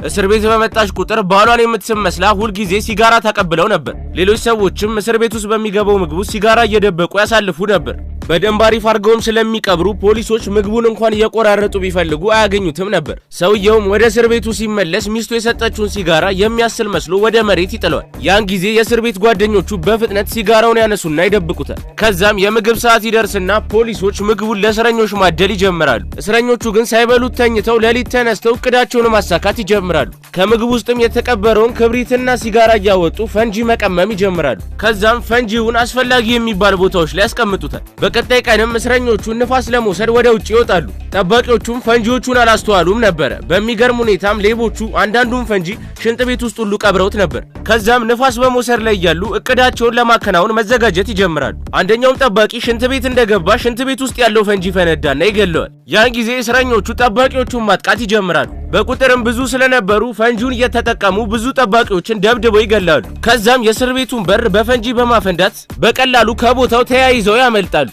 እስር ቤት በመጣች ቁጥር ባሏን የምትመስላ ሁል ጊዜ ሲጋራ ተቀብለው ነበር። ሌሎች ሰዎችም እስር ቤት ውስጥ በሚገባው ምግቡ ሲጋራ እየደበቁ ያሳልፉ ነበር። በደንብ አሪፍ አድርገውም ስለሚቀብሩ ፖሊሶች ምግቡን እንኳን እየቆራረጡ ቢፈልጉ አያገኙትም ነበር። ሰውየውም ወደ እስር ቤቱ ሲመለስ ሚስቱ የሰጠችውን ሲጋራ የሚያስል መስሎ ወደ መሬት ይጥለዋል። ያን ጊዜ የእስር ቤት ጓደኞቹ በፍጥነት ሲጋራውን ያነሱና ይደብቁታል። ከዛም የምግብ ሰዓት ይደርስና ፖሊሶች ምግቡን ለእስረኞች ማደል ይጀምራሉ። እስረኞቹ ግን ሳይበሉት ተኝተው ሌሊት ተነስተው እቅዳቸውን ማሳካት ይጀምራሉ። ከምግብ ውስጥም የተቀበረውን ክብሪትና ሲጋራ እያወጡ ፈንጂ መቀመም ይጀምራሉ። ከዛም ፈንጂውን አስፈላጊ የሚባል ቦታዎች ላይ ያስቀምጡታል። በቀጣይ ቀንም እስረኞቹ ንፋስ ለመውሰድ ወደ ውጭ ይወጣሉ። ጠባቂዎቹም ፈንጂዎቹን አላስተዋሉም ነበር። በሚገርም ሁኔታም ሌቦቹ አንዳንዱን ፈንጂ ሽንጥ ቤት ውስጥ ሁሉ ቀብረውት ነበር። ከዛም ንፋስ በመውሰድ ላይ ያሉ እቅዳቸውን ለማከናወን መዘጋጀት ይጀምራሉ። አንደኛውም ጠባቂ ሽንት ቤት እንደገባ ሽንት ቤት ውስጥ ያለው ፈንጂ ፈነዳና ይገለዋል። ያን ጊዜ እስረኞቹ ጠባቂዎቹን ማጥቃት ይጀምራሉ። በቁጥርም ብዙ ስለነበሩ ፈንጂውን እየተጠቀሙ ብዙ ጠባቂዎችን ደብድበው ይገላሉ። ከዛም የእስር ቤቱን በር በፈንጂ በማፈንዳት በቀላሉ ከቦታው ተያይዘው ያመልጣሉ።